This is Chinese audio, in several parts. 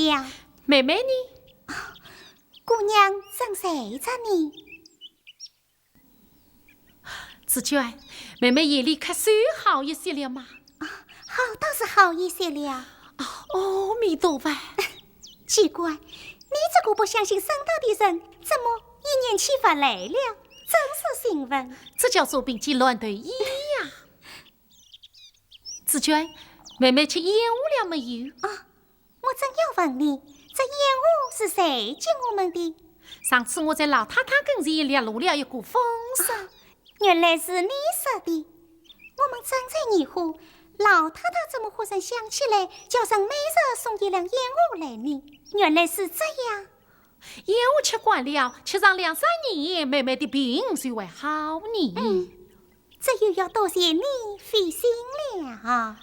了。妹妹呢？姑娘正睡着呢。紫娟，妹妹夜里瞌睡好一些了吗？好倒是好一些了。阿弥陀佛。奇怪，你这个不相信神道的人，怎么一年启发来了？真是新闻。这叫做病急乱投医呀。紫娟，妹妹去烟雾了没有？我正要问你，这烟雾是谁借我们的？上次我在老太太跟前列录了一股风声，原来是你说的。我们正在疑惑，老太太怎么忽然想起来叫上每日送一辆烟雾来呢？原来是这样。烟雾吃惯了，吃上2、3年，妹妹的病就会好呢。这又要多谢你费心了。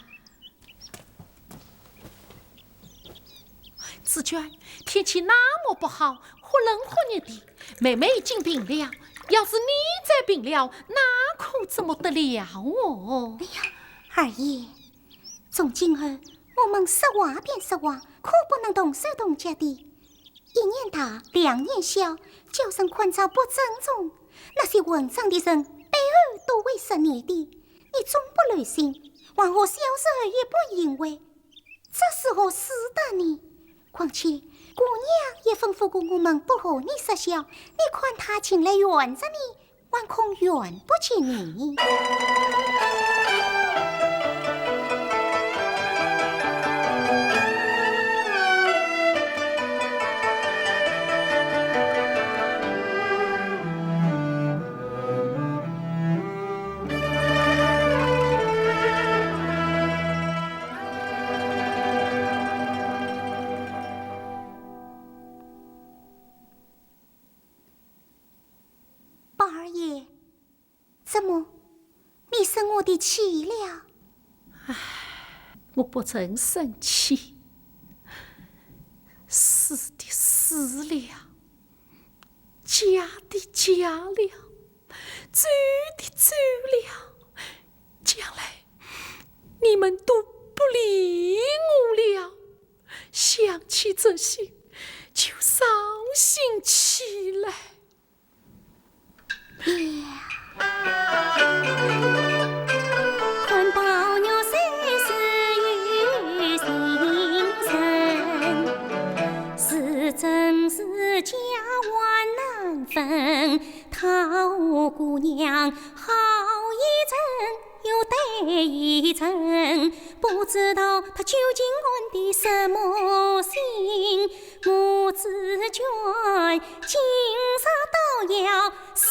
紫娟，天气那么不好，忽冷忽热的，妹妹已经病了。要是你再病了，那可怎么得了哦？哎呀，二爷，从今后我们说话便说话，可不能动手动脚的。1年大2年小，叫声昆草不尊重，那些文章的人背后都会说你的，你总不留心，往后小时候也不因为，这时候死的呢。况且姑娘也吩咐过我们不和你说笑，你看她请来圆着你，还恐圆不起你。怎么，你生我的气了？我不曾生气，死的死了，嫁的嫁了，走的走了，将来你们都不理我了。想起这些，就伤心起来。看到牛虽是于心神，是真是假万难分。陶姑娘好一阵又得一阵，不知道她究竟安的什么心。我自觉今生都要死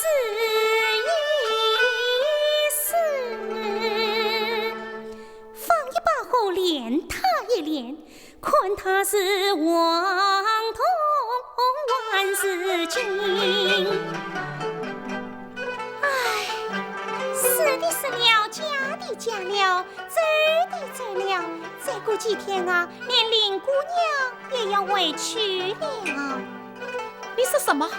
放一把火连他一连，看他是妄图万事尽。死的死了，嫁的嫁了，走的走了，再过几天啊，连林姑娘也要回去了。你说什么？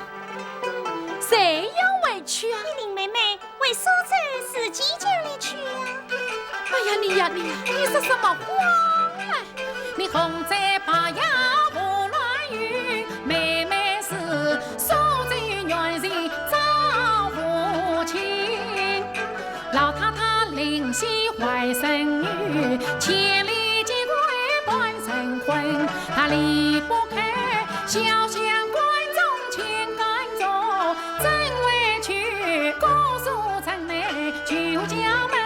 谁要回去啊？你林妹妹为苏州自己家里去啊。哎呀，你呀，你说什么话啊？你红在白呀不乱语，妹妹是苏州原人赵父亲，老太太临夕怀生女，千里寄归半生婚，她离不开小相关中情感中，真委屈姑苏城内旧家门。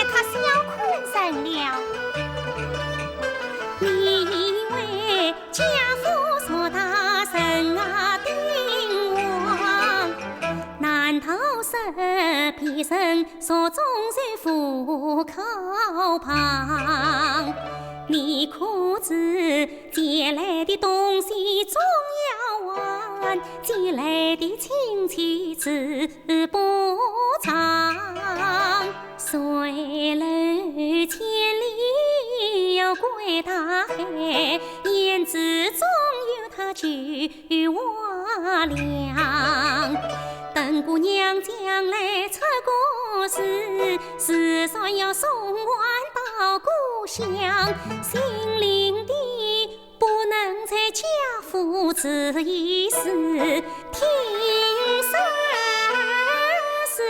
他是要困神了，你以为家父说他神啊定王，难道是皮神说终身赴靠旁？你可知借来的东西总要还，借来的亲戚知不偿。水楼千里要归大海，胭脂总有它菊花凉。等姑娘将来出国时，时常要送完故乡，心灵的不能在家父子一死听生死。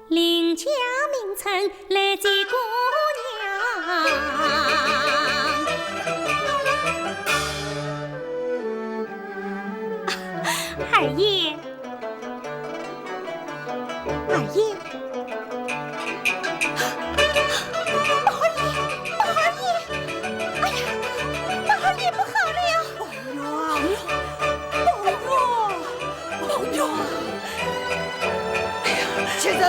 邻家名称来接姑娘。二爷，二爷，宝二爷，宝二爷，哎呀，宝二爷不好了！宝玉，哎呀，妾人，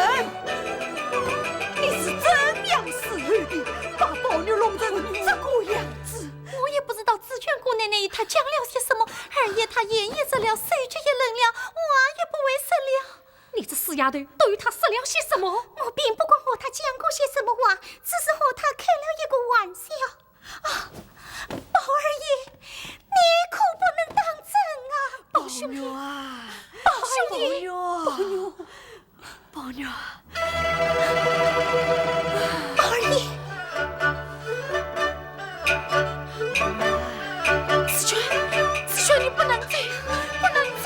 你是怎样死的？把宝玉弄成这个样子？我也不知道紫娟姑奶奶她讲了些什么，二爷他演绎着了，谁却也冷了，我也不为甚了。你这死丫头，都与他说了些什么？我并不管和他讲过些什么话，只是和他开了一个玩笑。啊，宝二爷，你可不能当真啊！宝玉啊，宝爷，宝玉，宝二爷。子轩，你不能走，不能走，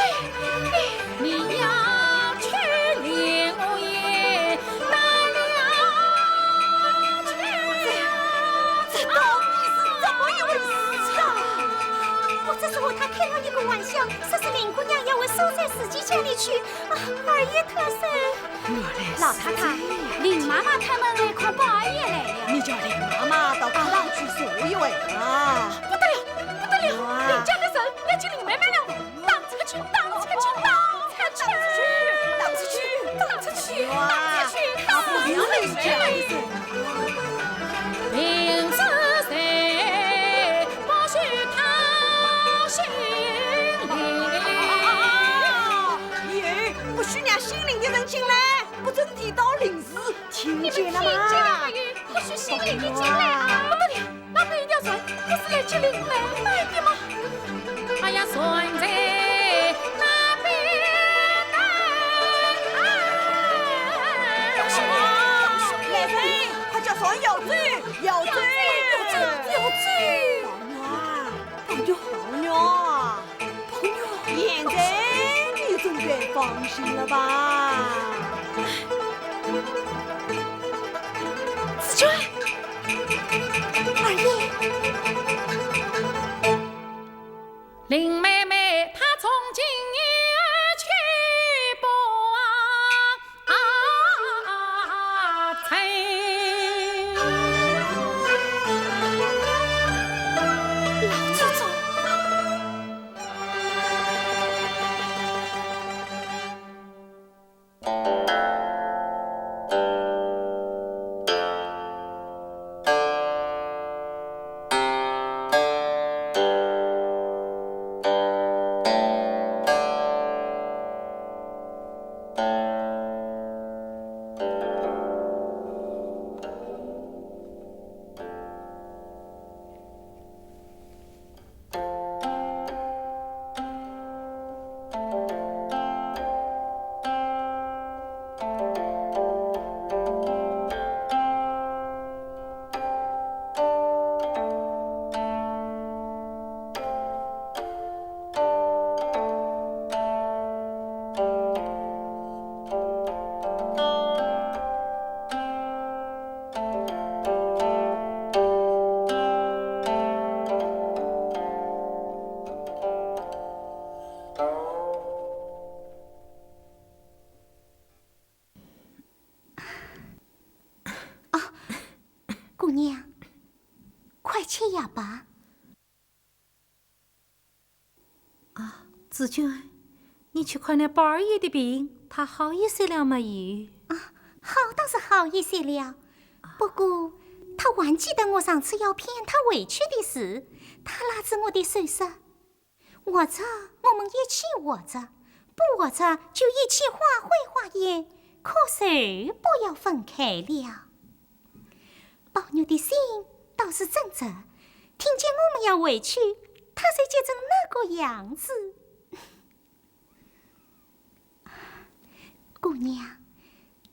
你要去领我也难了去。这到底是怎么一回事啊？我只是和他开了一个玩笑，说是林姑娘要我收在自己家里去。啊，二爷他说，老太太，林妈妈他们来看宝二爷来了。你叫林妈妈到客廊去坐一会啊！不得了，不得了！林家的人要进林妹妹了，当出去，当出去，当出去，当出去，当出去，哇！当出去，他不要林家的人。明知谁不许他心灵。耶！不许让心灵的人进来，不准提到灵事，听你们听见了吗？见了没有？不许心灵的进来啊！不得了，那边一条船不是来接林妹妹的吗？哎呀，船在那边来人，快叫船摇走，摇走，要追！宝玉，现在你总该放心了吧？紫娟，二爷。林妹妹她从今夜去不老祖宗，姑娘，快吃哑巴。紫娟，你去看那宝二爷的病，他好一些了没有？好倒是好一些了，不过他还记得我上次要骗他回去的事，他拉着我的手说：“活着我们一起活着，不活着就一起化灰化烟，可是不要分开了。”宝玉的心倒是真着，听见我们要回去，他才结成那个样子。姑娘，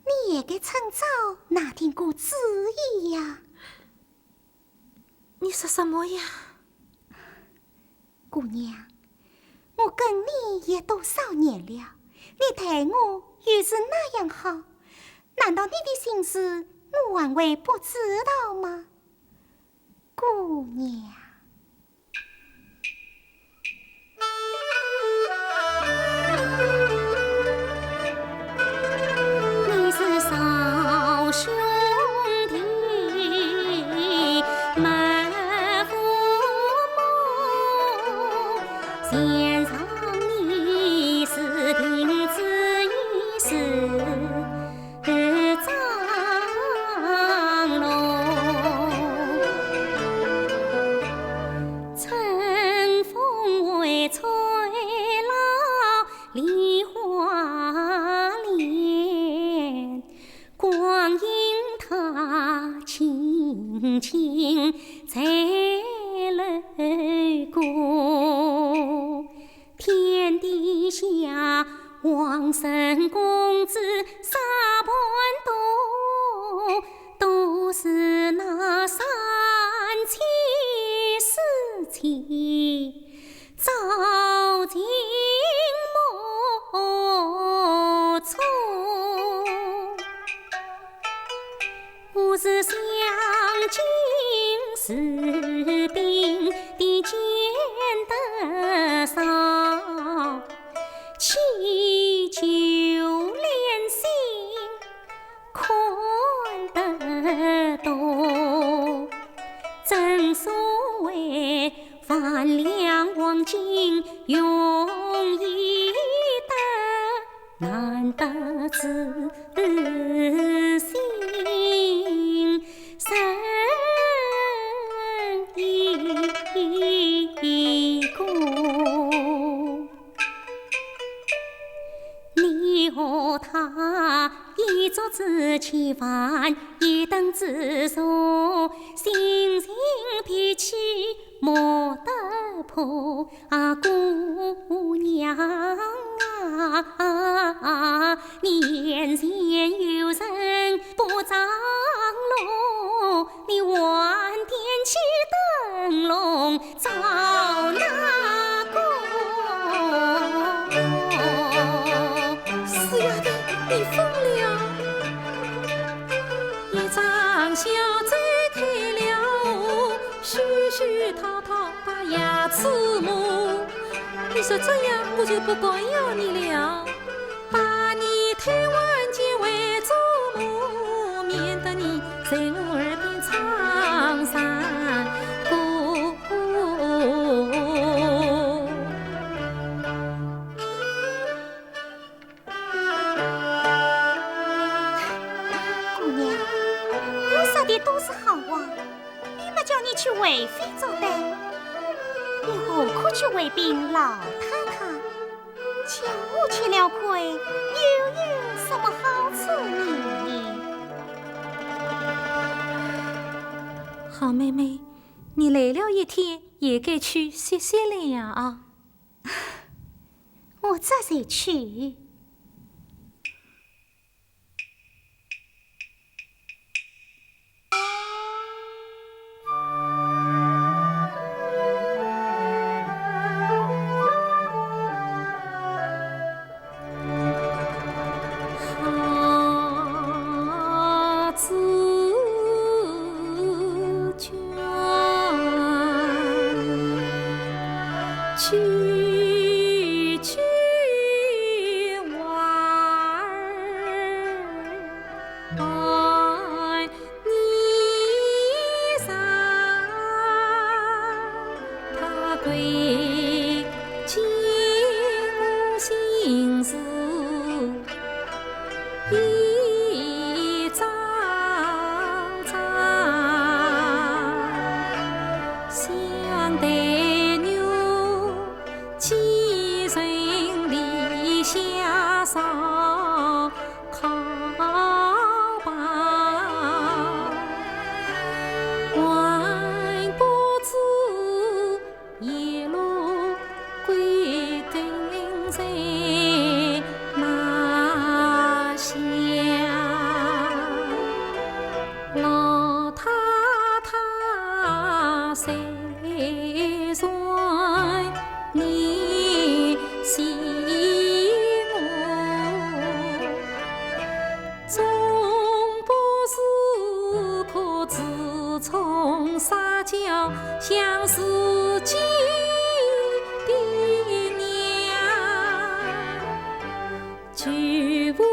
你也该趁早拿定个主意呀！你说什么呀？姑娘，我跟你也多少年了，你对我又是那样好，难道你的心思我还会不知道吗？姑娘。你是少兄弟，门父母，献上你是定子一世长龙，春风为吹老梨花脸，光阴它轻轻在泪过，天底下王孙公子啥般多，都是那三妻四妾朝进莫错。我是相敬士兵的奸得少，祈求怜心宽得多。正所谓万两黄金容易得，难得知心生一个。你和他一桌子吃饭，一顿子说，心情脾气莫得破啊，姑娘啊，年前有人不张罗，你晚点起灯笼照那个。四丫头，你疯了！一张小嘴开了，絮絮叨叨把牙齿磨。你说这样我就不管要你了，把你推完结为祖母，免得你在我耳边唱山歌。姑娘，我说的都是好话，又没叫你去为非作歹，你何苦去为病老太太？叫我吃了亏，又有什么好处呢？好妹妹，你累了一天，也该去歇歇了呀。我这才去。去去玩儿，你上他归尽我心事，一朝朝相对牛，几人篱下烧烤包，还不知一路归根在哪乡。谁在你心窝？终不是可自从撒娇相思记的娘，举父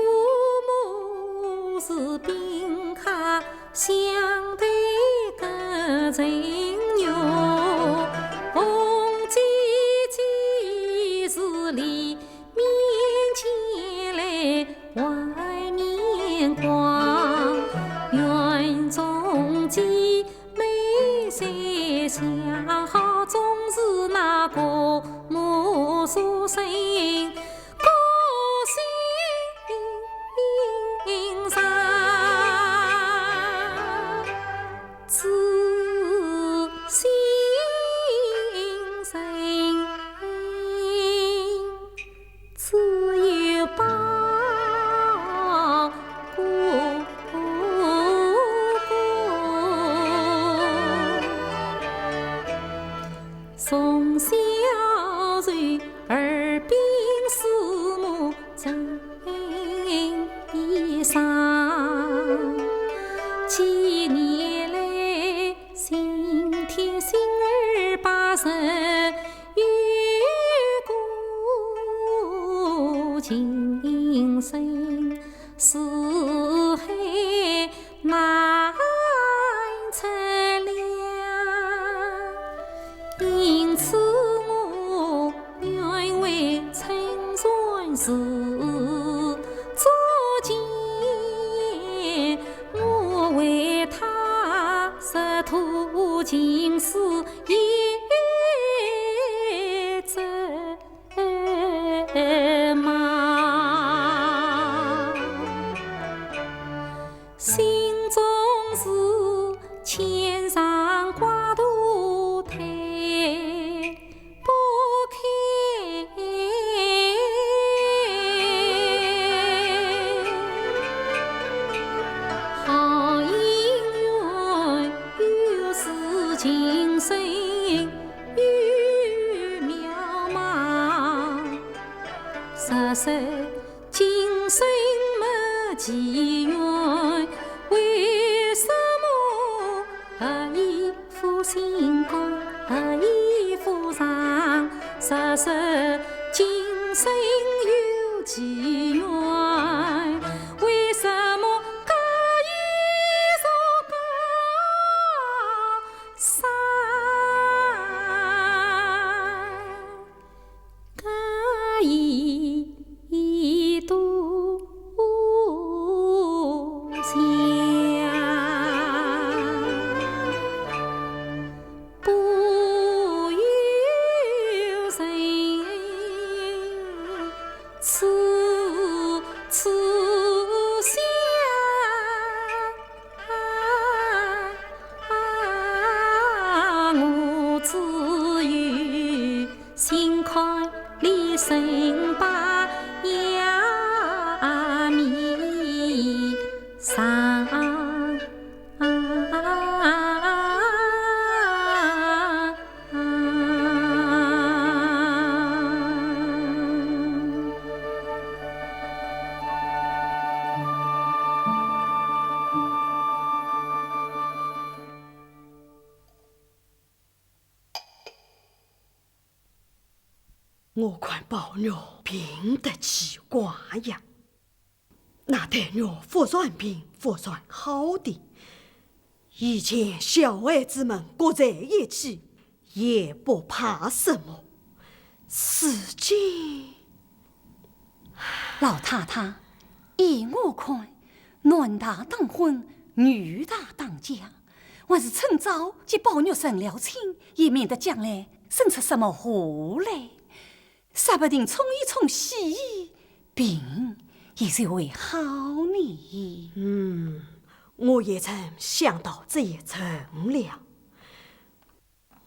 母是宾客相对个人哟，红姐姐是里面前来外面逛，园中姐妹三相好，总是那个母所生。从小随耳鬓厮磨枕衣裳，几年来心贴心儿把人与过今生是海难测量，因此我愿为陈传事作践，我为他实图情丝也责骂，心中是千上挂肚台不开，好姻缘有时情深与渺茫，实实今生没机缘，为什么何以负心肝，何以负伤？实实今生有机缘，为什么假意所高山？假意独享，不由人此想，我只有心开离身把呀迷上。我看宝玉病得奇怪呀，那代玉服算病，服算好的。以前小孩子们裹在一起，也不怕什么。如今，老太太，依我看，男大当婚，女大当嫁，还是趁早及宝玉成了亲，以免得将来生出什么祸来。说不定冲一冲喜意，病也是为好呢。我也曾想到这一层了。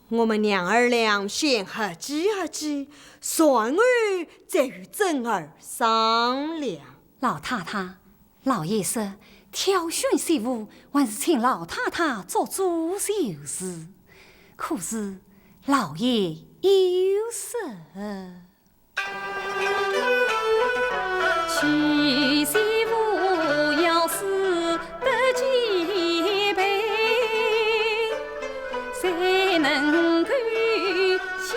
我们娘儿俩先合计合计，算儿再与真儿商量。老太太，老爷说挑选媳妇，还是请老太太做主就是。可是老爷有事。娶媳妇要是得几倍，才能够相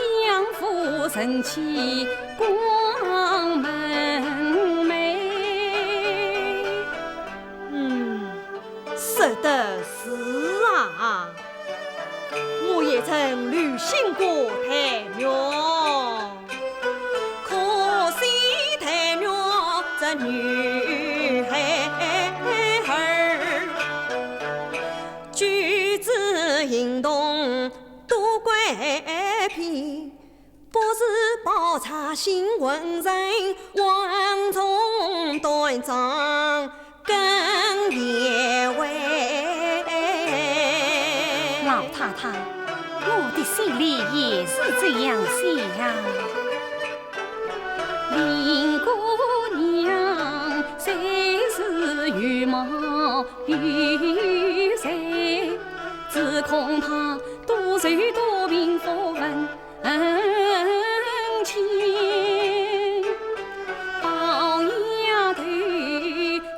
夫成妻光门楣。说的是啊，我也曾旅行过太庙，可惜太庙这女孩儿，举止行动多怪僻，不是宝茶新闻人，王中端庄更严威。老太太，我的心里也是这样想。林姑娘虽是玉貌玉才，只恐她多愁多病不问情。宝丫头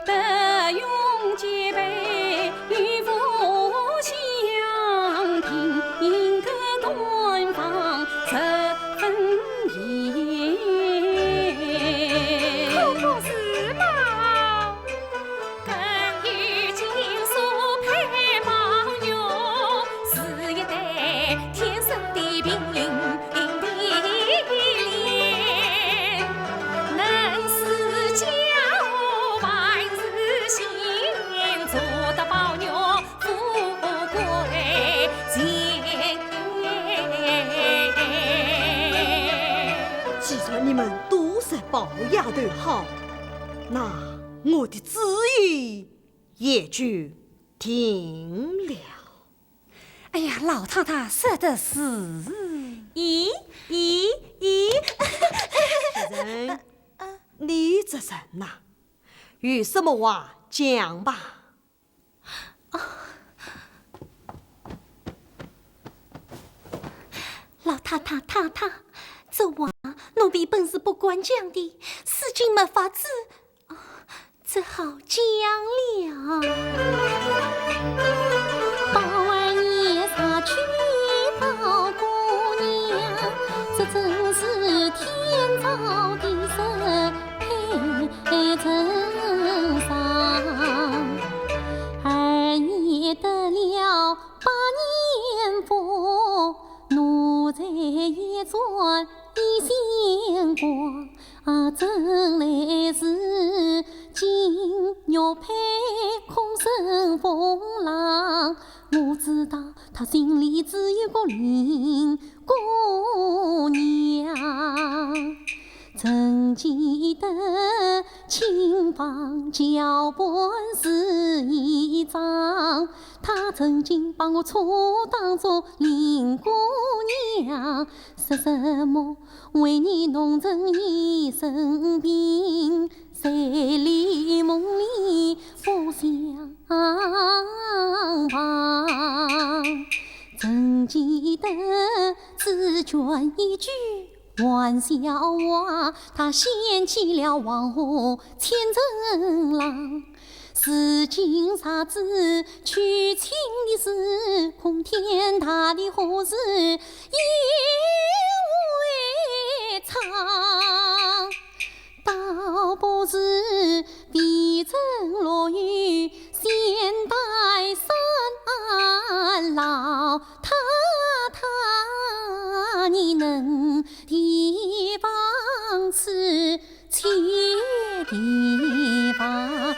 得用结拜，与父相听个端方十分严。可不是嘛？更有金锁配宝玉，是一对天生的平脸，能使家务万事兴，做得宝玉富贵前。既然你们都说宝丫头好，那我的旨意也就听了。哎呀，老太太说的是。咦，夫人，你这人呐，有什么话讲吧。老太太，这话奴婢本是不敢讲的，事情没法子，只好讲了。宝儿也杀去宝姑娘，这真是天造的神配真上。儿也得了8年福，奴才也转一线光，真来是金玉配空生风浪。我知道他心里只有个林姑娘，曾记得亲房脚本是一张，他曾经把我错当作林姑娘，说什么为你弄成一身病，在里梦里不相旁。曾记得只卷一句玩笑话，他掀起了王后千层浪。是金啥子娶亲的事，空天大地何时也未尝，倒不是碧城落雨先带伞，老太太你能提防此切地方。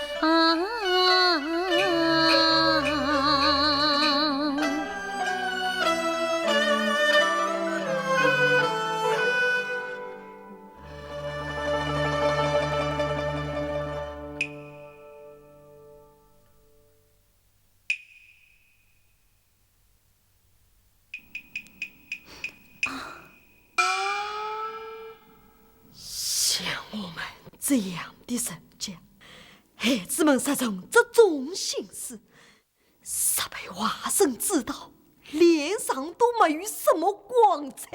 像我们这样的人家，孩子们实从这种心思，实被外甥知道，连上都没有什么光彩。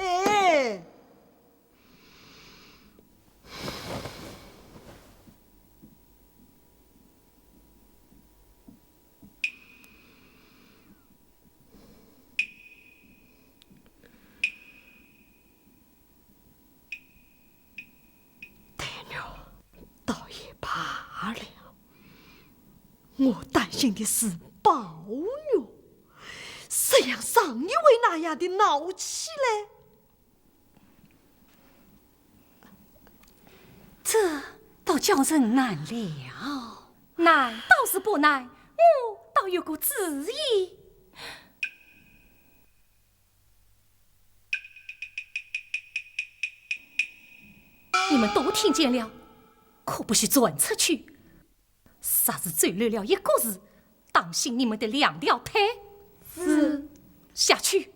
爹娘，倒也罢了。我担心的是宝玉，谁像上一位那样的闹起来？这倒叫人难了。难倒是不难，我倒有个主意。你们都听见了，可不许传出去。啥子走漏了一个字，当心你们的两条腿。是。下去。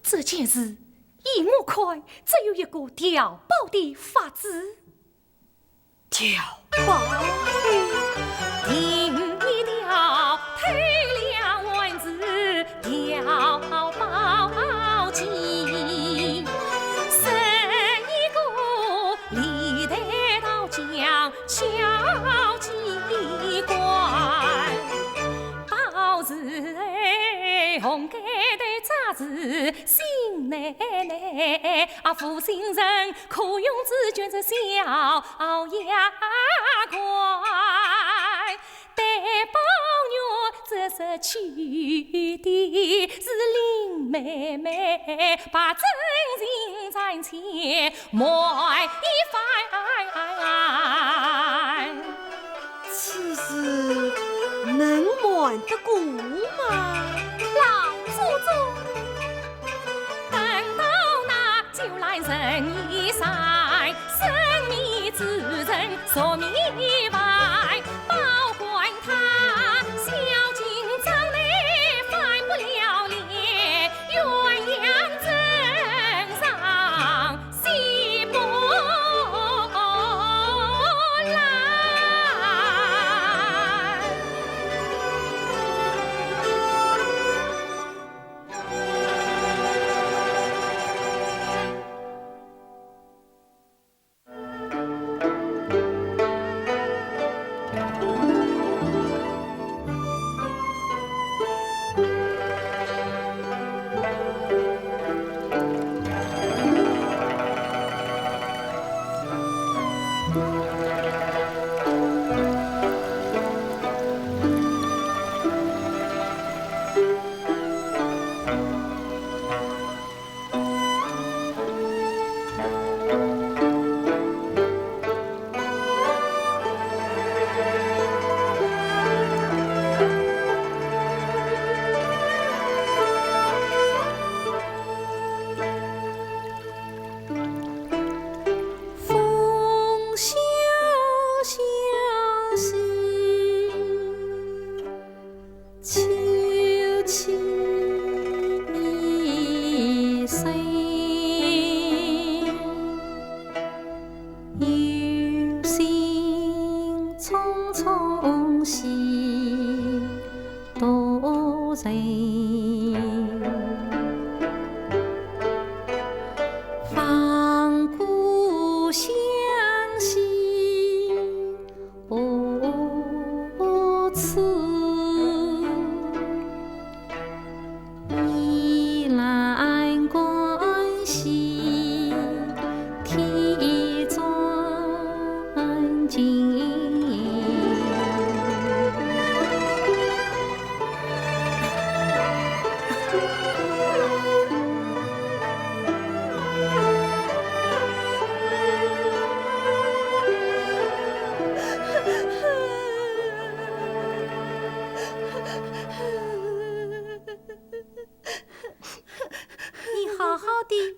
这件事依我看，只有一个调包的法子。调包，第一条推两万字，调包记。生一个历代到将敲机关，到时红盖的杂志新奶奶啊，负心人可用之卷着小牙关，待宝玉这是去的是林妹妹，把真情暂且埋一番。此事能瞒得过吗？老祖宗，等到那就来人一山，生米之人说米外，保管他小金章内翻不了脸，鸳鸯枕上洗不来。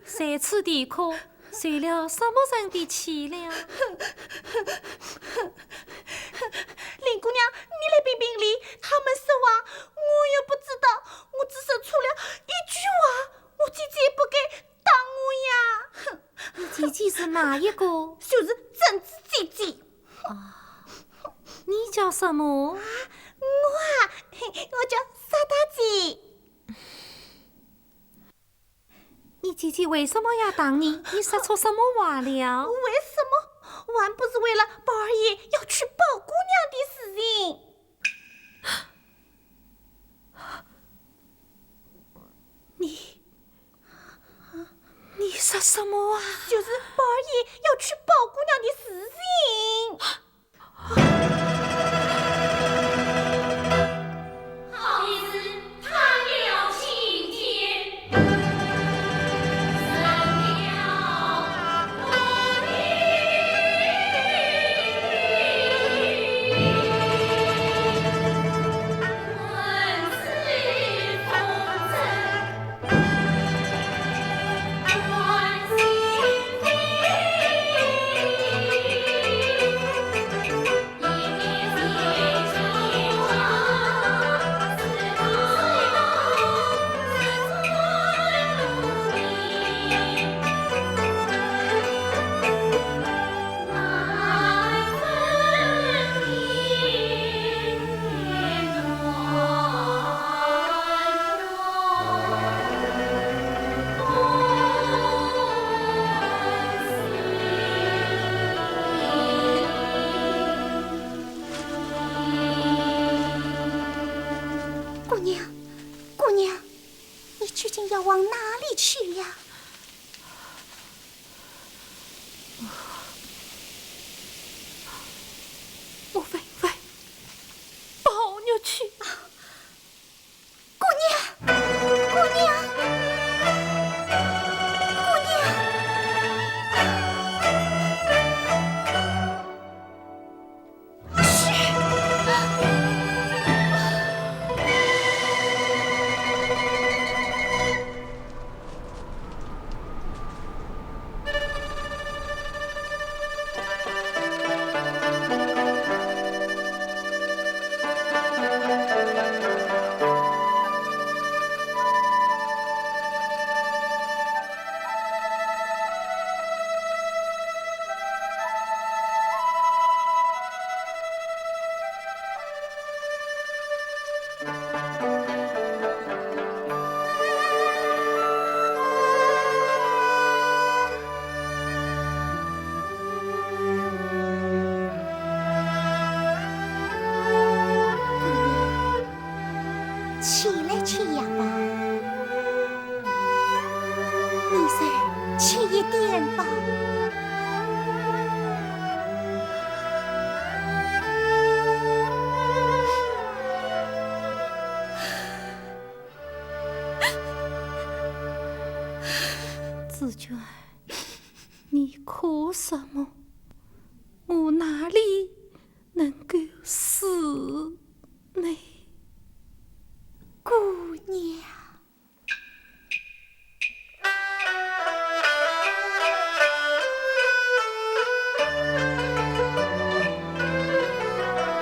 在此地课，受了什么人的气了？林姑娘，你来评评理，他们说话我也不知道，我只说出了一句话。是哪一个？就是贞子姐姐。你叫什么？我叫沙大姐。你姐姐为什么要当你？你说错什么话了？为什么？还不是为了宝二爷要娶宝姑娘的事情。你说什么啊？就是宝二爷要娶宝姑娘的事情。好一次贪了青天，生了我问世风尘，关心飞，一面天青花，四方四川路里，难分天姑娘，姑娘，你究竟要往哪里去呀？我为宝玉去。姑娘，姑娘，姑娘。起来去呀吧，你再起一点吧。紫娟，你哭什么？我哪里能够死呢？姑娘，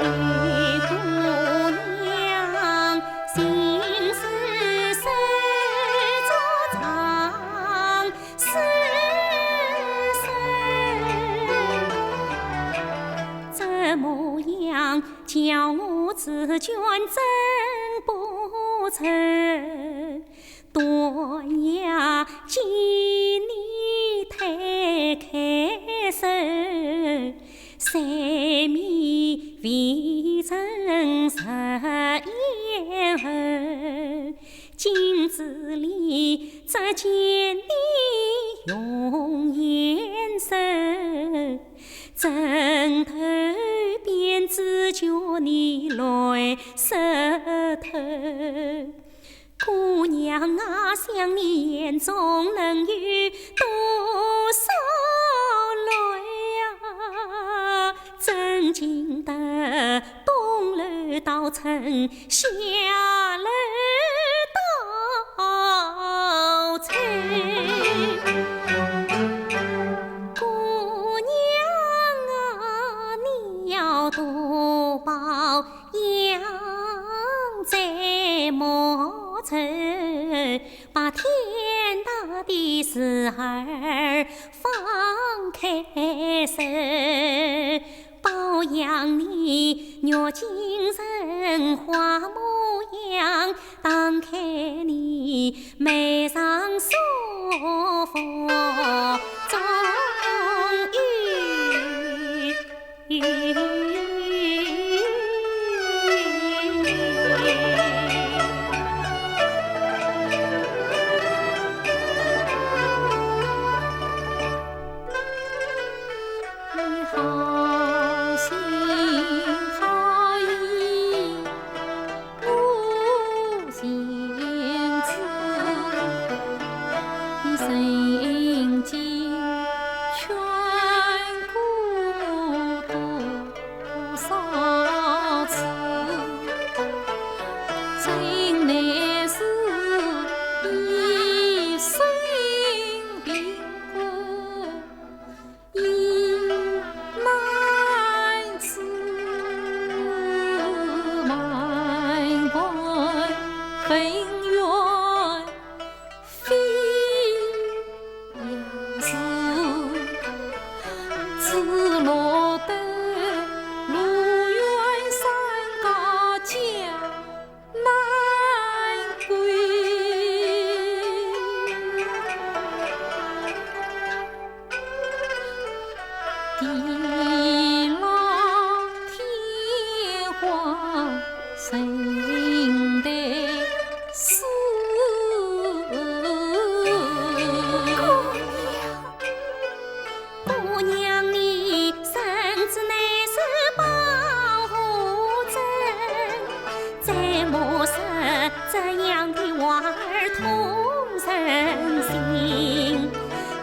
玉姑娘心思深作藏丝深，怎么样叫我紫娟真不成？断崖见你推开手，三面围成十眼后，镜子里只见你用眼手，枕头边只叫你来舌头。姑娘啊，想你眼中能有多少泪呀？真经得东楼到城，下楼到村。姑娘啊，你要多保养在莫愁，把天大他的时儿放开手，保养你肉精神花模样，打开你眉上舒服终于。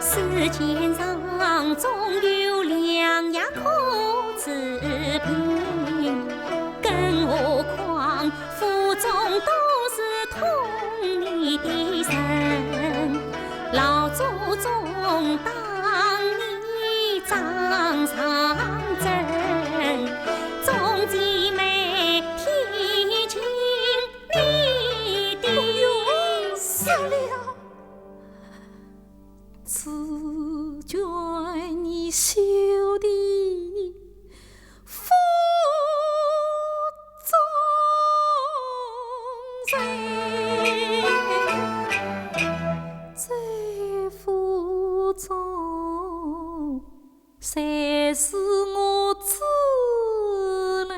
世间上总有良药可治病，更何况腹中都是痛你的神。老祖宗当你掌上针，众姐妹提醒你的死了。此卷你修的腹中人，在腹中才是我子类。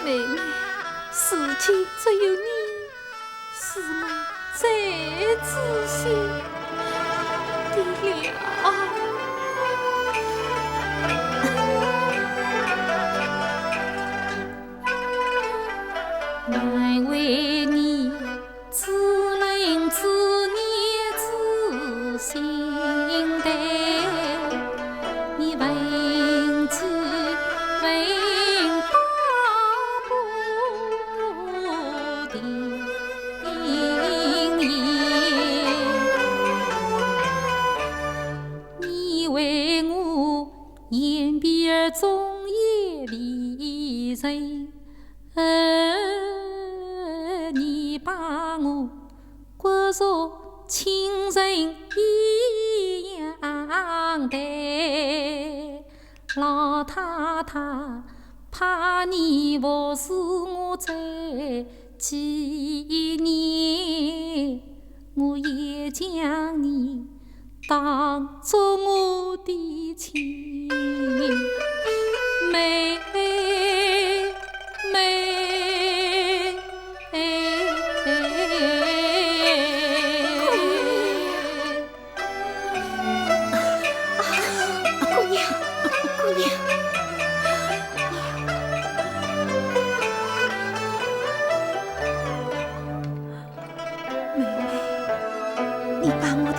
妹妹，世间只有你是我最仔细的了。难为你自怜自念自心淡，你问知问大不的言，你为我言别中也离人。你把我骨肉亲人一样待，老太太怕你不是我在几年，我也将你当作我的亲妹妹。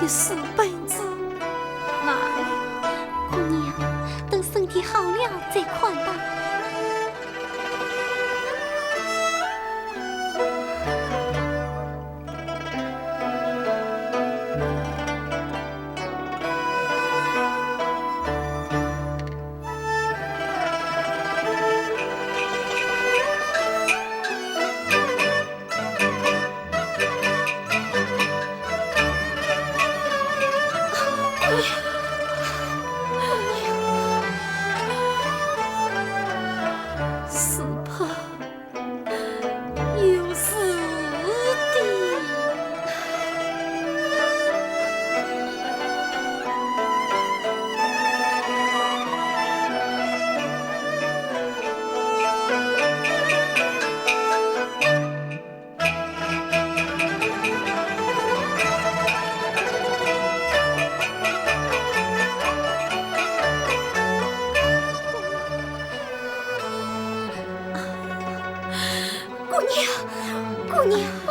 四辈子拿来，姑娘，等身体好了再款待。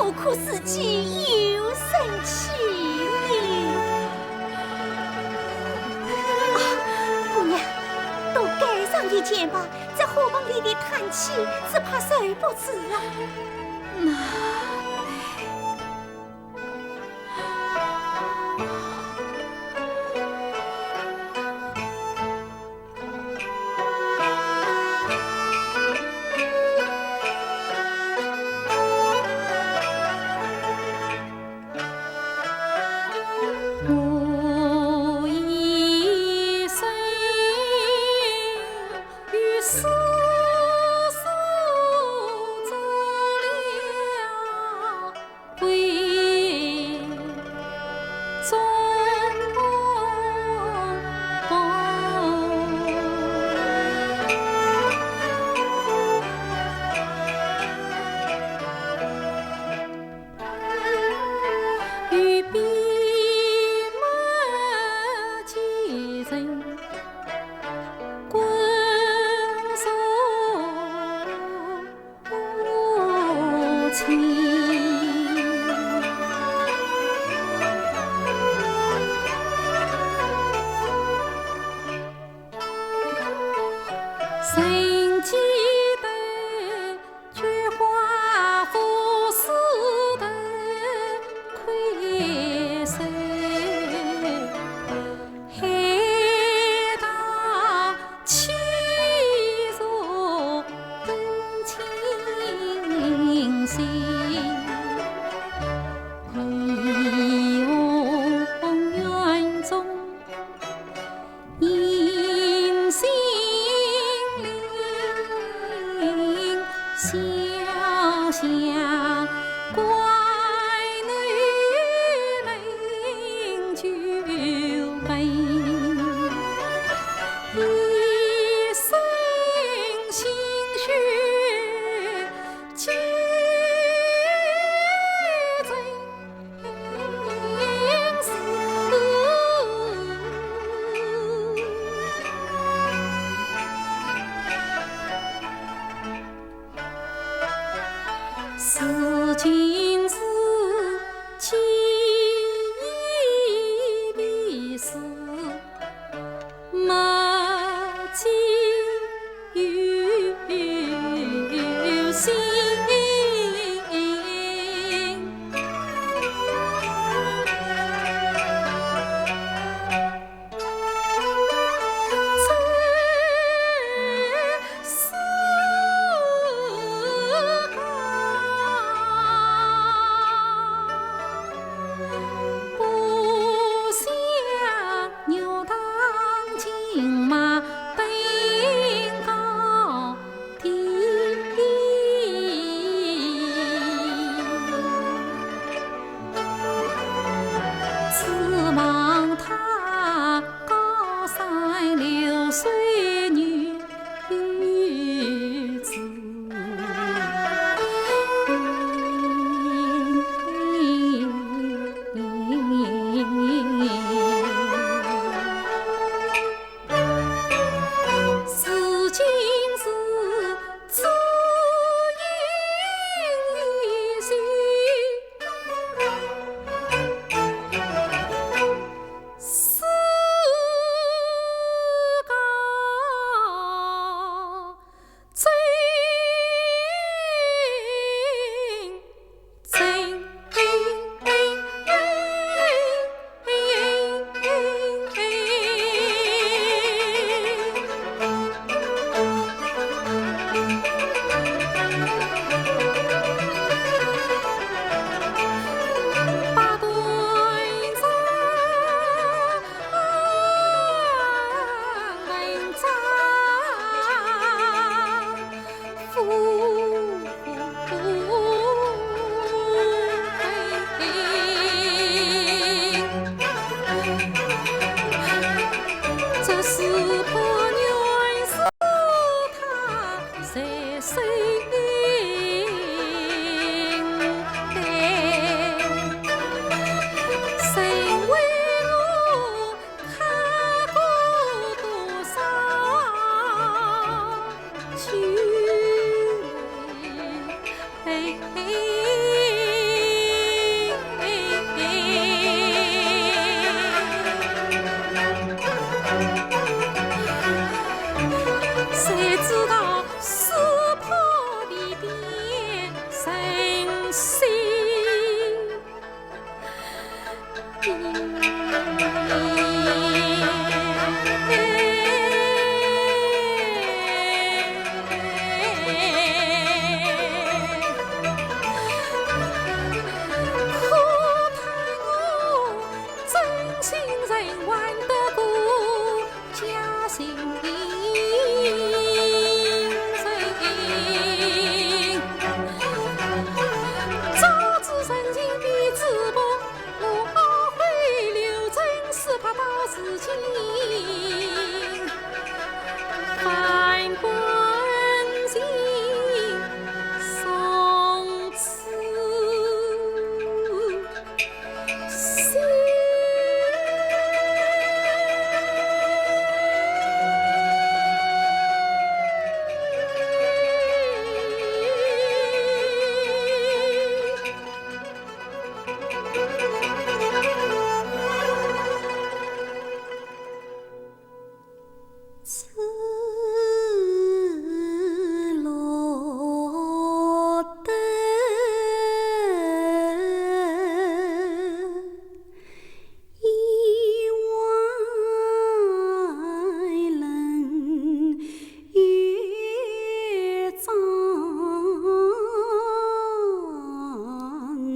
何苦自己又生气呢？姑娘，都盖上一件吧，在火房里的叹气，只怕受不住啊。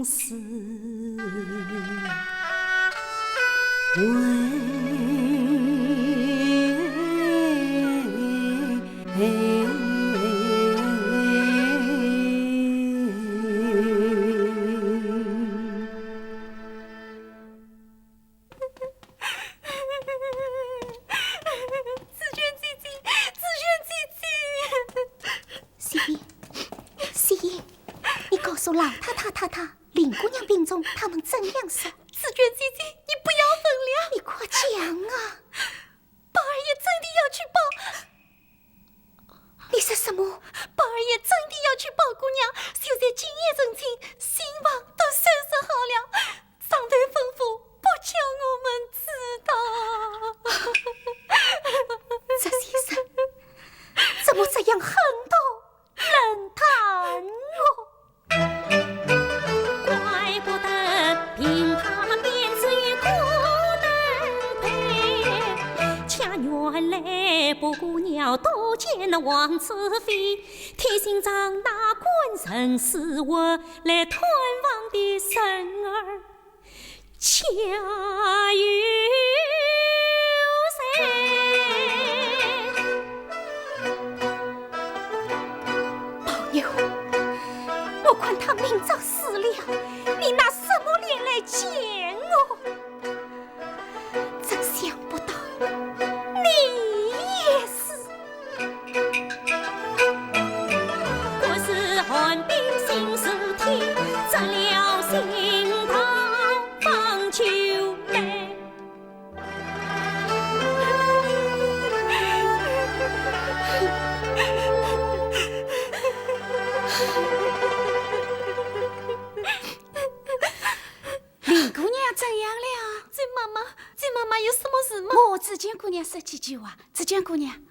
思诉老太太、林姑娘病重，他们怎样说？紫娟姐姐，你不要分了，你快讲啊！宝二爷真的要去抱，你说什么？宝二爷真的要去抱姑娘，就在今夜成亲，新房都收拾好了，上头吩咐不叫我们知道。这先生怎么这样横刀冷淡我？怪不得凭他面子与苦能配，恰原来布姑娘多见了王子妃，提醒长大官人是我来团房的生儿，恰有我看他明早死了，你拿什么脸来见我？真想不到，你也是。我是寒冰心事体，折了心头放秋来。金妈妈有什么事吗？我只见姑娘说几句话，只见姑娘。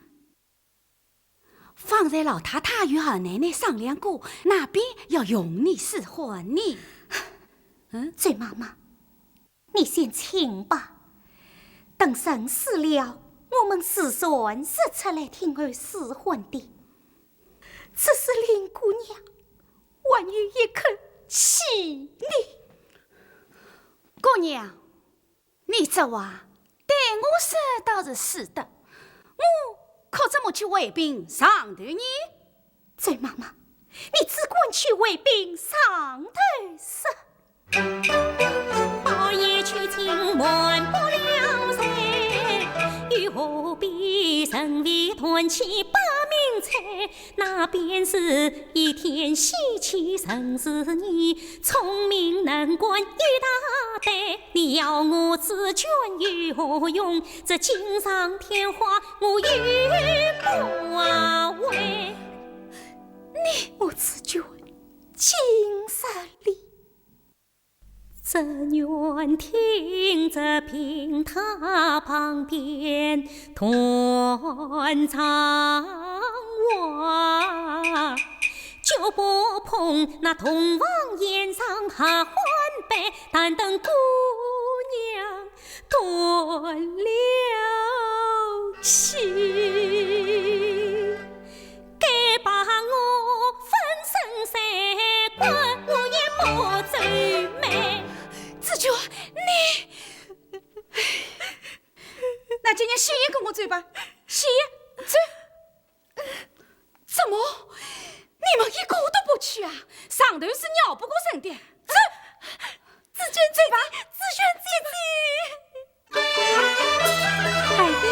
方才老太太与二奶奶商量过，那边要用你试婚呢。醉妈妈，你先请吧。等神死了，我们子孙是出来听儿试婚的。只是林姑娘，万有一口气你。姑娘，你这话对我说倒是是的，我可怎么去为兵上头呢？醉妈妈，你只管去为兵上头说。宝爷去请瞒不了谁，又何必人为团起把名猜？那便是一天喜气生是你，聪明能干一大堆。你要我自捐有何用？这锦上添花我与不为。我自捐金石里。这园听着平塔旁边团唱话，就不碰那同往宴上下欢杯，但等姑娘断了气，该把我分身三关，我也不走美。子娟，你那今天先跟我走吧，先走。怎么？你们一个都不去啊？上头是拗不过身的。走，子娟走吧，子娟姐姐。二爷。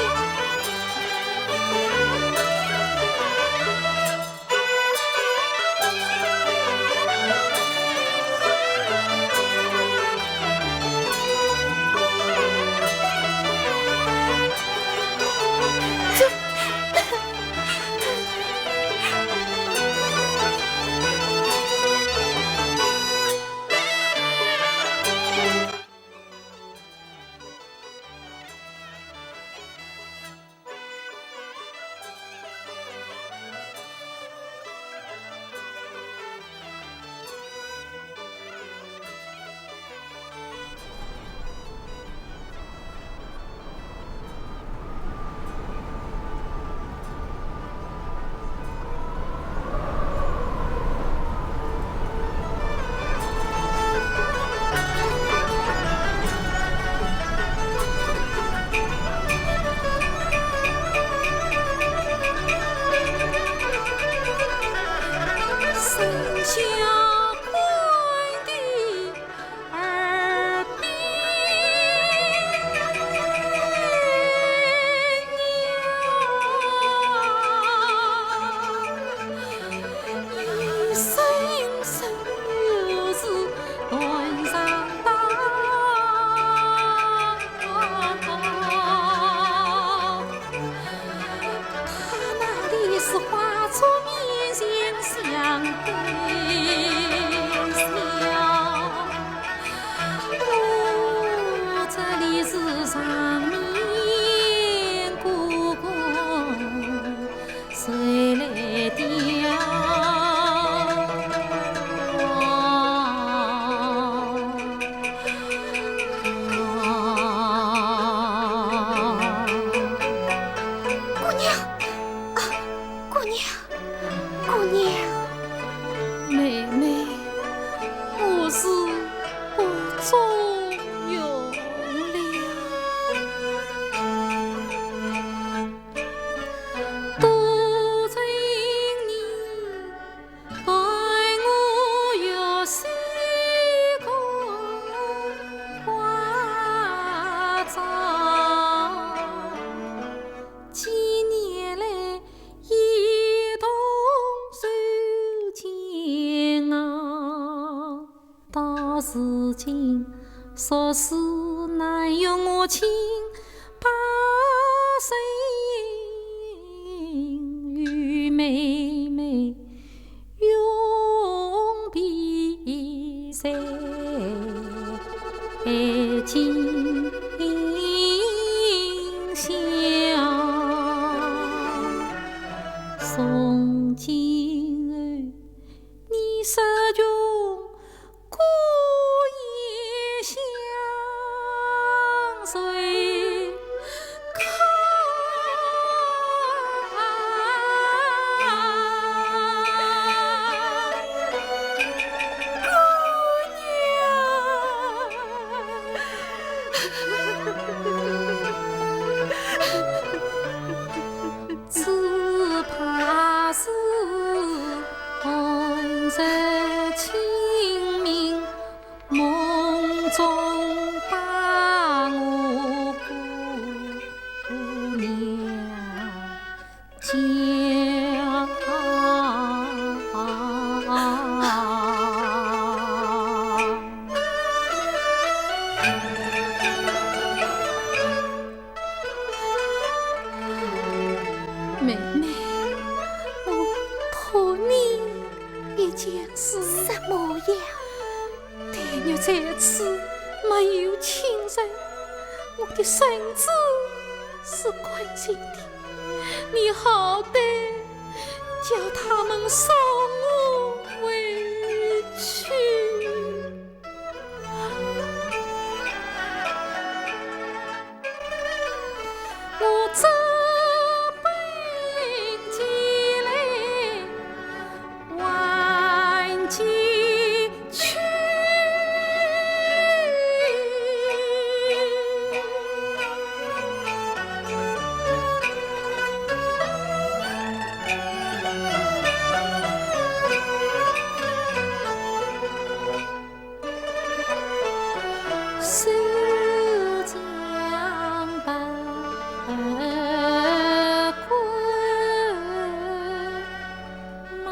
松永了。多情你待我有时空夸张，几年来一同受煎熬，到如今俗事难用我亲百姓与妹妹永别在今宵。从今后，你失穷孤夜相随，只怕是红日清明，梦中把我姑娘妹妹，我托你一件事。什么呀？但愿在此没有亲人，我的孙子是关心的，你好歹叫他们送我回去。我这辈寄来万几去。手将白棍埋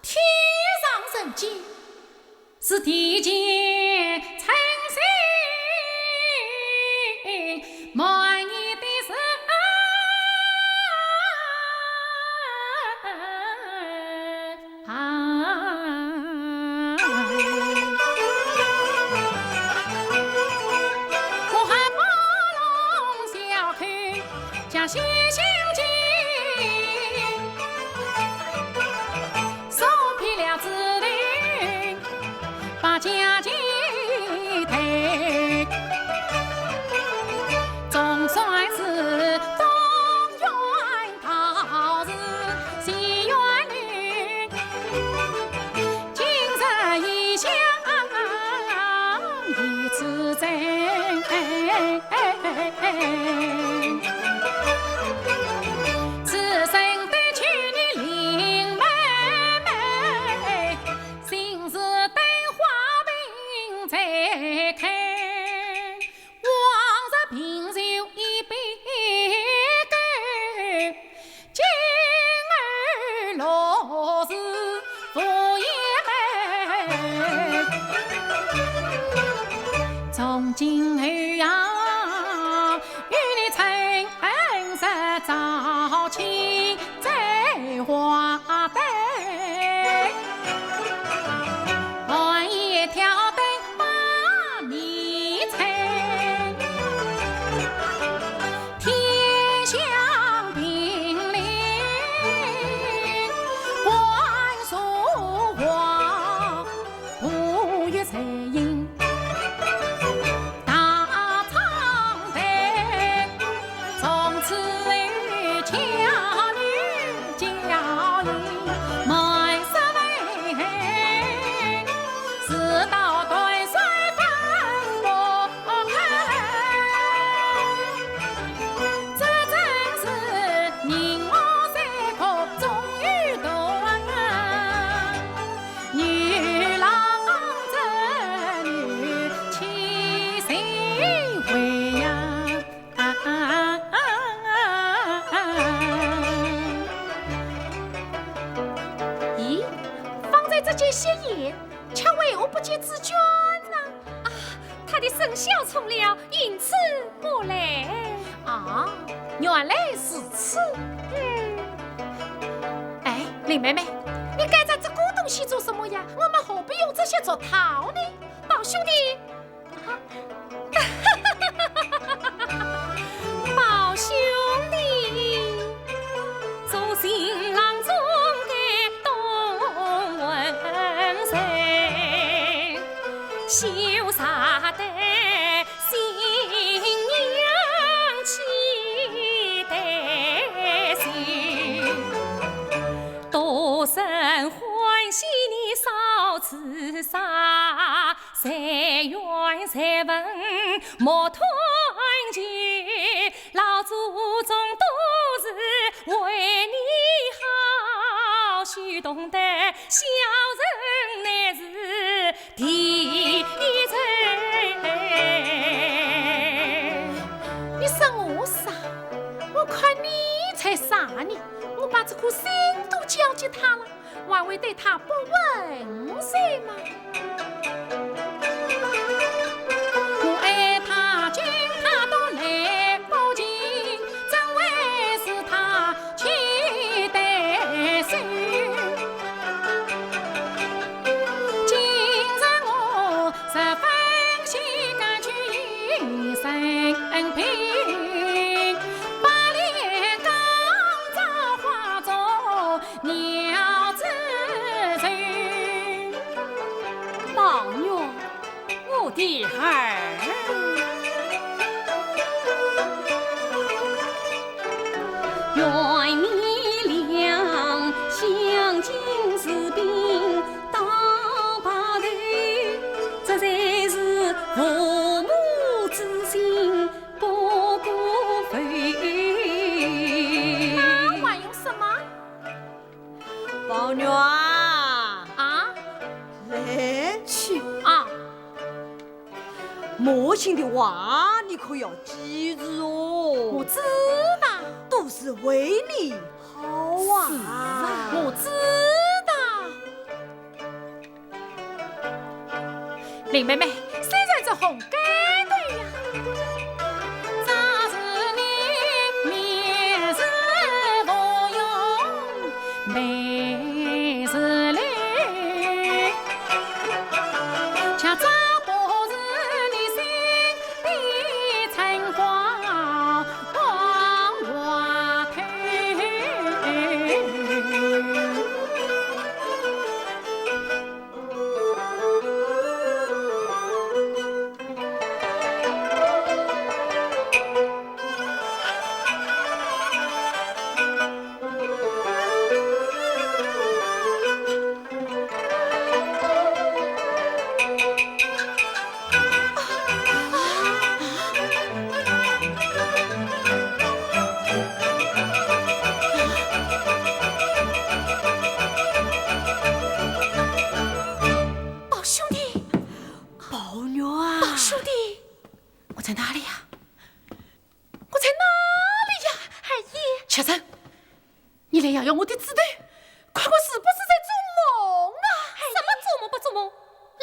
天上人间，是地间称心满意的神我还把龙小看将心心经收披了指令把家境推总算是东园桃子西园绿今日异乡一次真此生得娶你林妹妹心事等花饼再开往日平手一杯干今儿落是福也美从今后要与你称实早起在花灯半夜挑灯把米称天香平林观树花不月彩影大长灯从此巧女娇艳满室围事到断水分我看这真是人我三口终于断女郎织女齐心为呀咦，方才这件血液却为何不见紫娟呢？他的生肖冲了，因此不来。啊，原来是此。哎，林妹妹，你盖着这个东西做什么呀？我们何必用这些做套呢？宝兄弟，宝兄弟，做新郎总该懂文人，羞洒的新娘气得心，多生欢喜你少自杀，谁怨谁问莫团结，老祖宗都是为你好，须懂得小人乃是第一人。你说我傻？我看你才傻呢！我把这颗心都交给他了，还会对他不问谁吗？我爱他，今他都来不及，怎会是他期待谁？今日我十分心甘情一生平，把脸刚造化中鸟之人。宝玉，我的儿，愿你俩相敬是病到白头，这才是父母之心不辜负。还有什么宝玉啊，啊？来去，啊，母亲的话你可要记住哦。我知道，都是为你好啊。我知道。林妹妹，虽然这红盖对呀，早是你面是无用，眉是灵，恰早不是你心的春花往我推。宝兄弟，宝玉啊，宝兄弟，我在哪里呀？我在哪里呀？二爷，秋生，你来摇摇我的指头，看我是不是在做梦啊？什么做梦不做梦？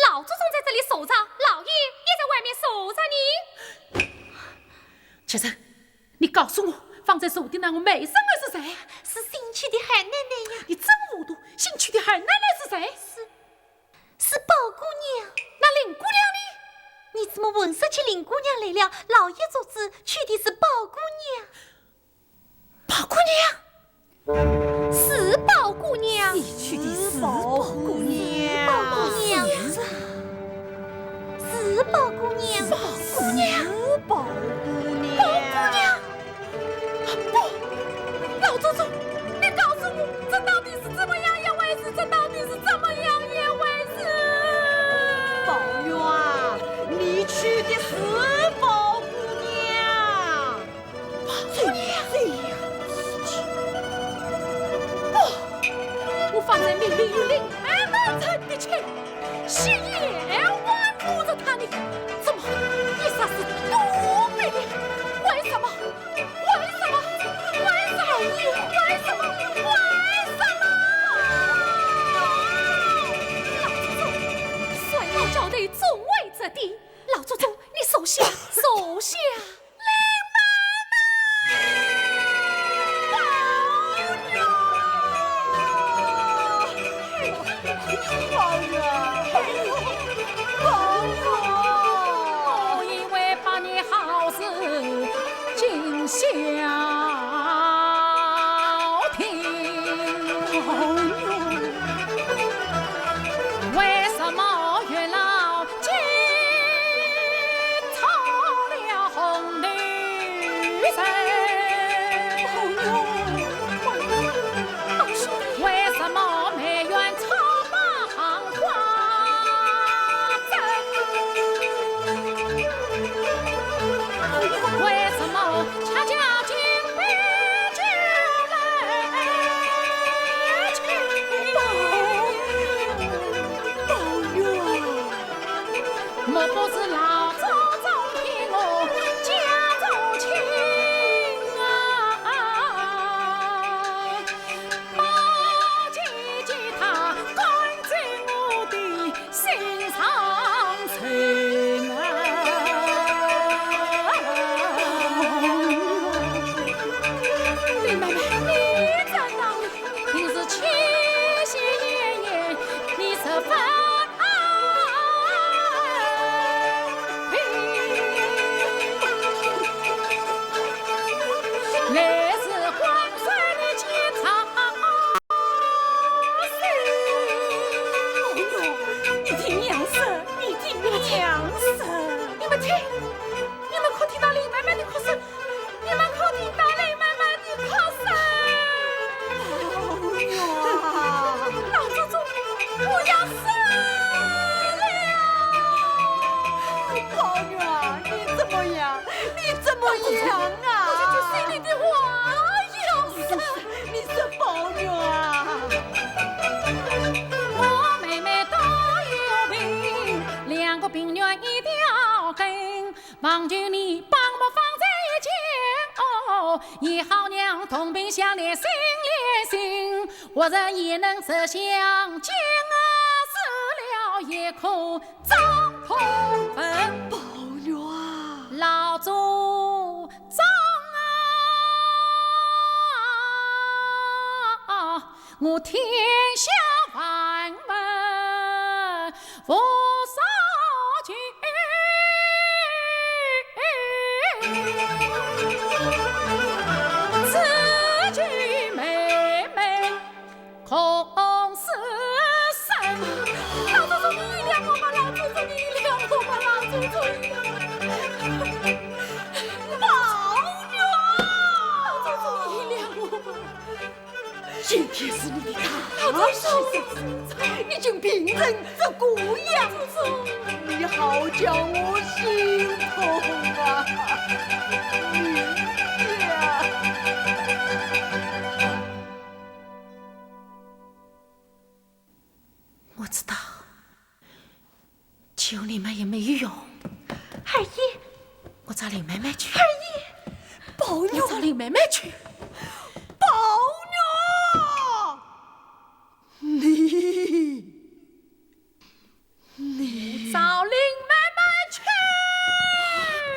老祖宗在这里守着，老爷也在外面守着你。秋生，你告诉我，放在手的那个美生儿是谁？是新娶的海奶奶呀，你真糊涂！新娶的海奶奶是谁？是宝姑娘。那林姑娘呢？你怎么闻说起林姑娘来了？老爷做主娶的是宝姑娘。宝姑娘，是宝姑娘。你娶的是宝姑娘，宝姑娘，是宝姑娘。宝姑娘，宝姑娘，宝姑娘。不，老祖宗，你告诉我，这到底是怎么样一回事？这到底是怎么样一回事？宝玉啊，你娶的是宝姑娘。宝姑娘，这样子去，我放在命令与林妹妹成的亲，是夜晚扶着她的，怎么一霎时多美丽？为什么？为什么？为什么？为什么？为什么？老祖宗，率老教内众位之地，老祖宗，你手下，手下。宝玉啊，宝玉，我以为把你好事尽消停，为什么月老竟操了红女神？为什么梅园草马行花针？为什么恰恰金杯酒来情？宝玉啊，莫不是老祖宗替我家中亲啊？宝姐姐她关在我的心上情林妹妹，你在哪里？平时清闲晏晏，你十分来自黄山的青草你听娘声，你听娘声。你们听，你们可听到林妹妹的哭声？你们可听到林妹妹的哭声？宝玉啊，老祖宗，我要死了！宝玉啊，你怎么样？你怎么样啊？我就随你的话要死。你是宝玉啊，我妹妹都有病，两个病人一条根，望求你帮我放在一起哦，以好娘同病相怜，心连心，我人也能这相见啊，死了也可张口天下万物无所惧。此句妹妹空是神。老祖宗你谅我吧，老祖宗你谅我吧，老祖宗你谅我。宝女，老祖宗你谅我吧。今天是你的大喜日子，已经平整这姑娘，你好叫我心痛啊！女呀，我知道，求你们也没用。二姨，我找林妹妹去。二姨，宝女，我找林妹妹去。宝女，你找林妹妹去。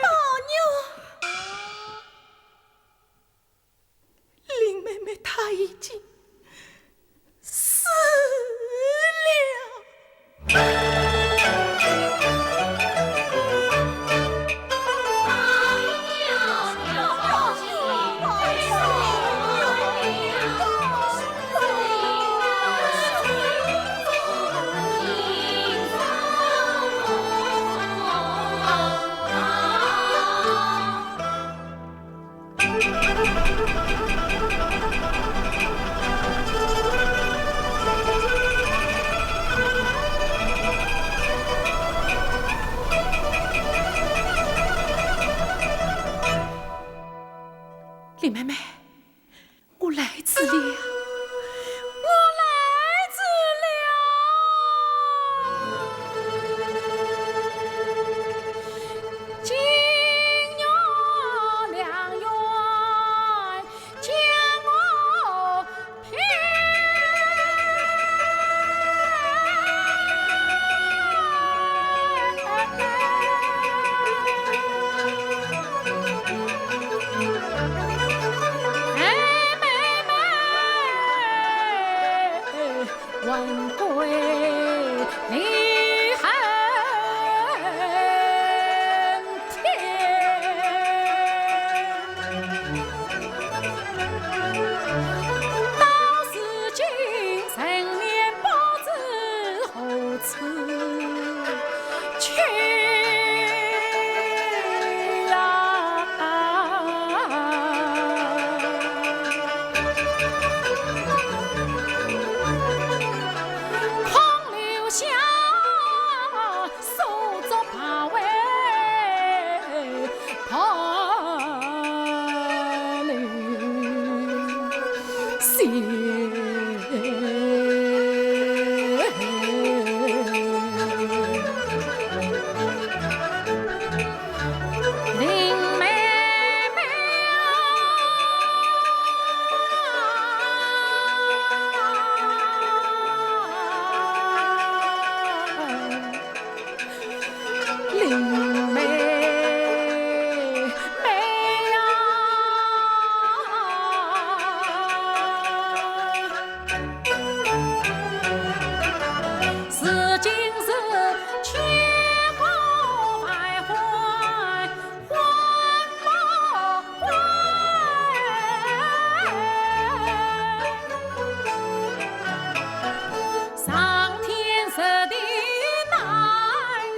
宝妞，林妹妹她已经死了。林妹妹，我来迟了，我来迟了。今月良缘将我骗。问归离恨天，到是今成年不知何处去呀。下手足怕为怕流血。林妹妹林妹妹呀，是今是缺花徘徊，还莫怪。上天设地难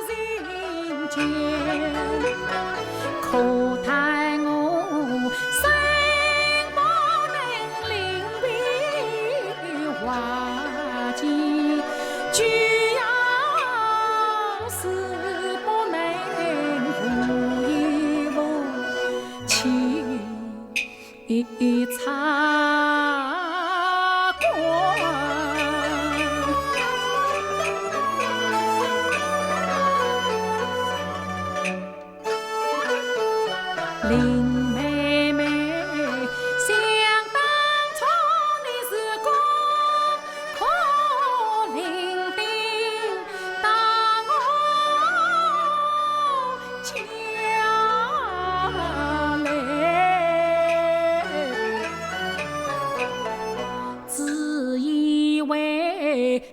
人间，可叹我生不能临危化境，居要是不能护一我情插关。林妹妹，想当初你是个可怜的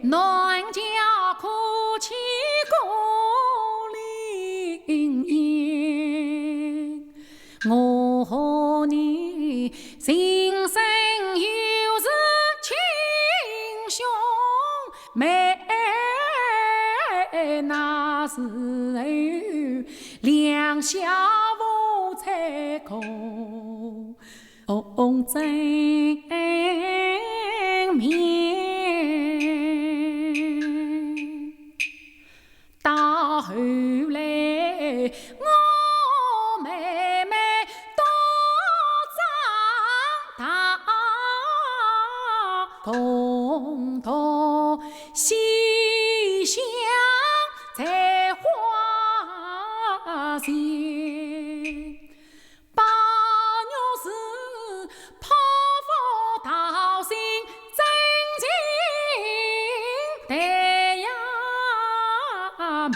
南家哭泣孤零零，我和你情深又是亲兄妹，那时候两小无猜空正面，到后来我妹妹都长大，共同西厢在花前。把牛是泡芙桃心真情，但呀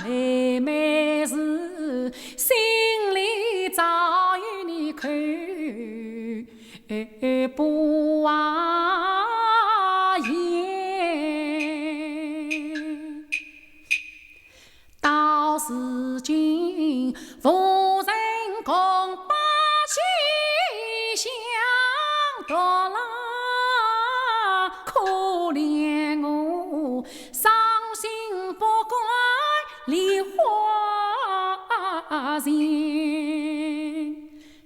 妹妹是心里早有你看不啊言，到如今夫人共把心相夺啦，可怜我伤心不怪梨花人，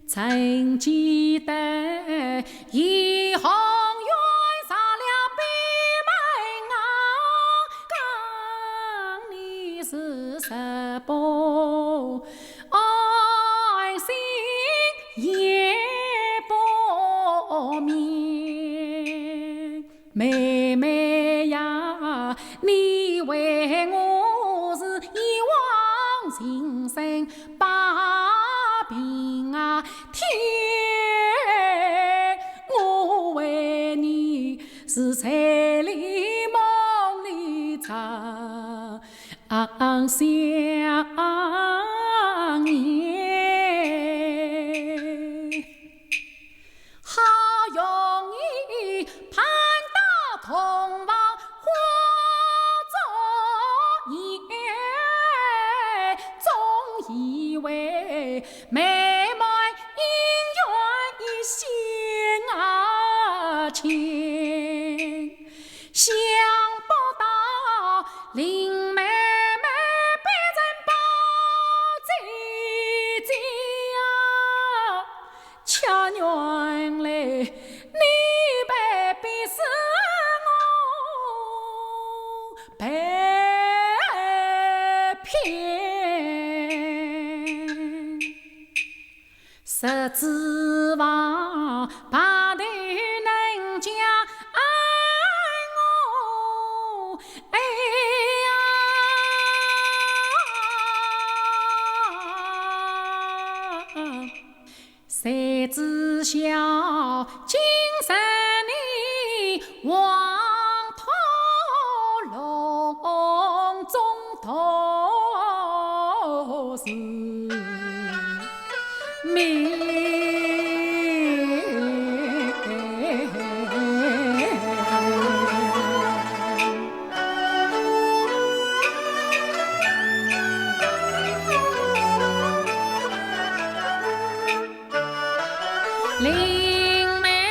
曾记得一行远杀了闭门啊，讲你是十八爱心也不眠，妹妹呀，你为我是一往情深把病啊天，我为你是彩里梦里长相念，好容易盼到同房花烛夜，总以为妹妹姻缘一线啊牵，想不到林妹妹变成包姐姐啊，恰原来你被逼死我被骗，十指望把头能将爱我，哎呀，谁知晓今生你黄土笼中头是命。林妹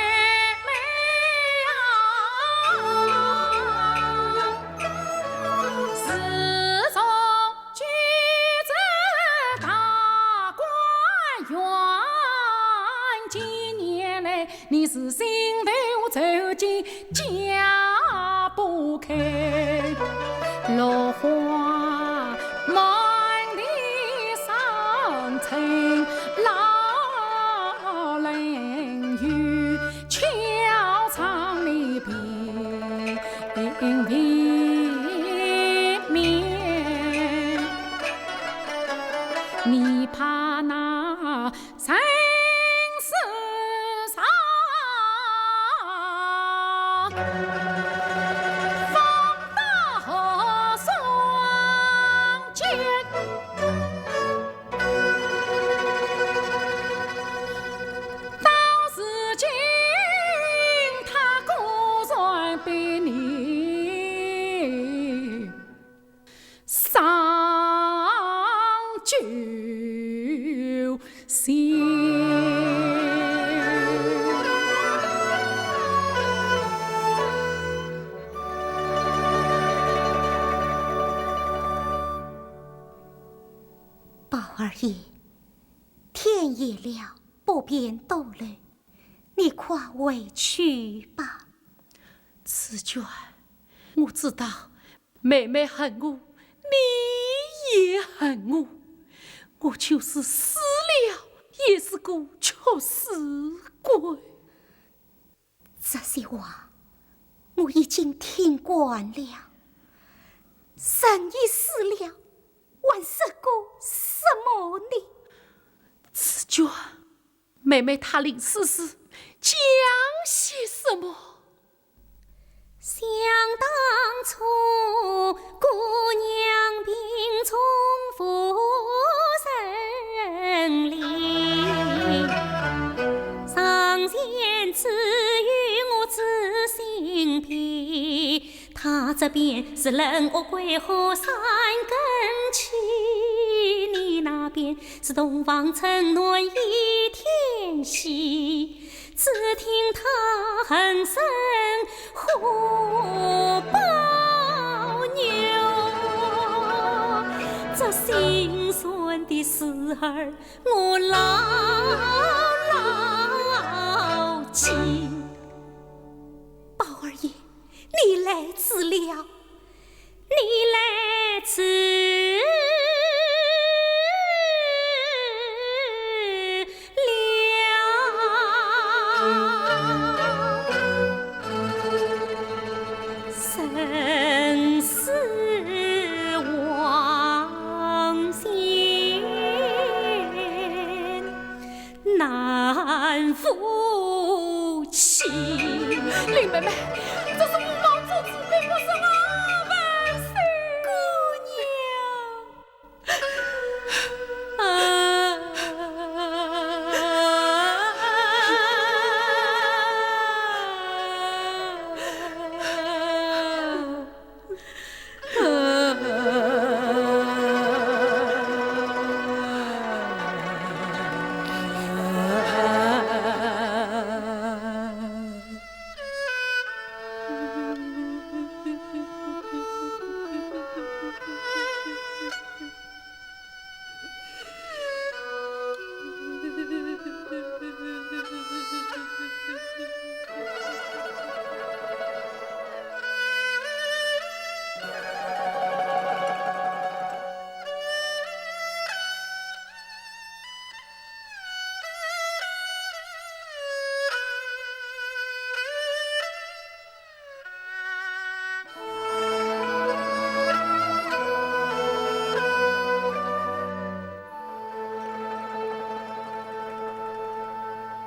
宝儿爷，天夜了，不便逗留，你快回去吧。紫娟，我知道妹妹恨我，你也恨我，我就是死了，也是个缺死鬼。这些话我已经听惯了，人已死了，还说个什么呢？紫娟，妹妹她临死时讲些什么？想当初，姑娘病从夫人里，上天赐予我知心皮。他这边是冷恶鬼和三更起，你那边是东方沉沦一天息。只听他哼声虎豹牛，这心酸的事儿我牢记。宝儿爷，你来迟了，你来迟。生死往先难负起。林妹妹，这是无妄做主的，不是我万岁。姑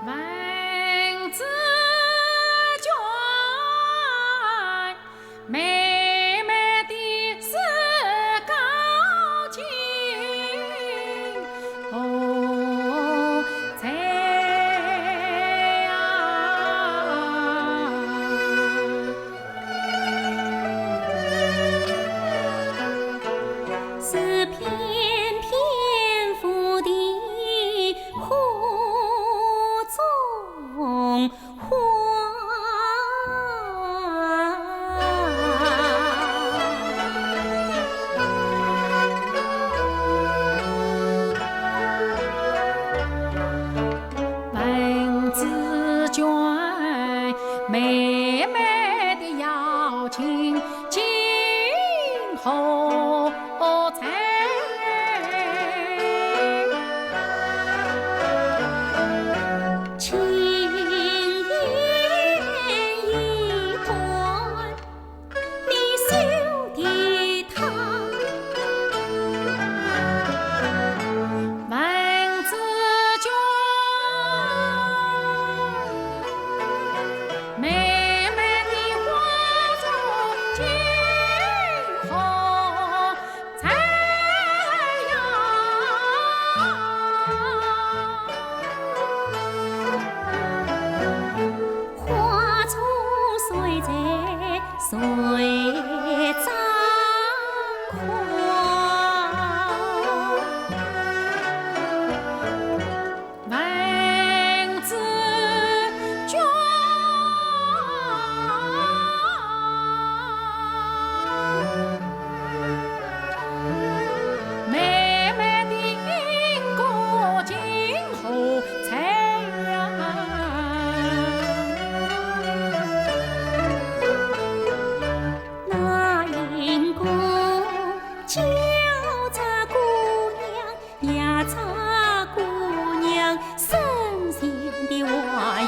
问紫娟，妹妹的是高兴何在是翩翩拂地花中花。问紫娟，妹妹的要情今何在？情缘一段，你休的他。问紫娟，妹妹的话中今何叫着姑娘呀，这姑娘深情的话呀。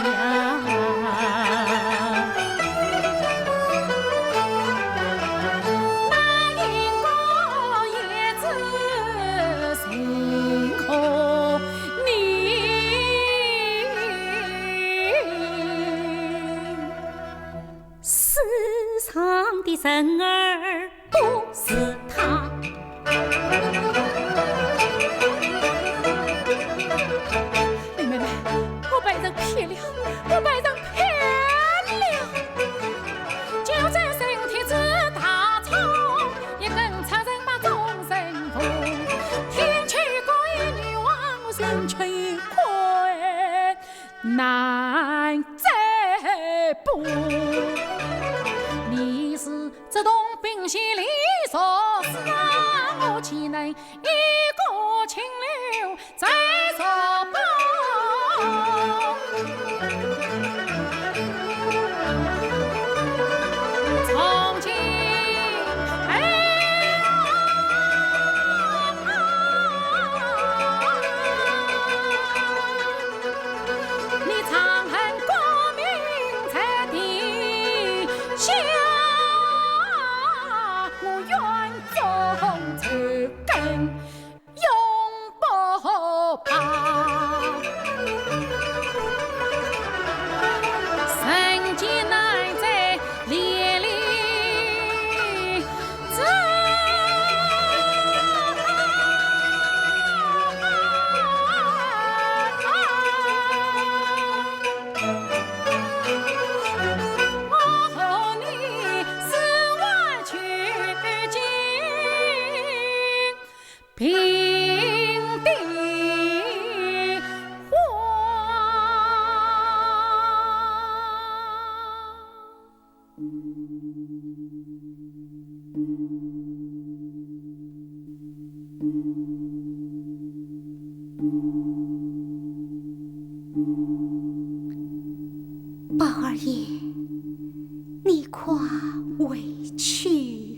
的人儿不是他，妹妹，我被人骗了，我被人骗了。就这身体之大草，一根插人把众生负。听取过一女王，心却快难再补。这东兵西里所思啊，我岂能一个清流在所报？从今你长恨国民在地下。永不怕，生计难在烈里争。我和你是万去尽。平地花，宝儿爷，你快回去。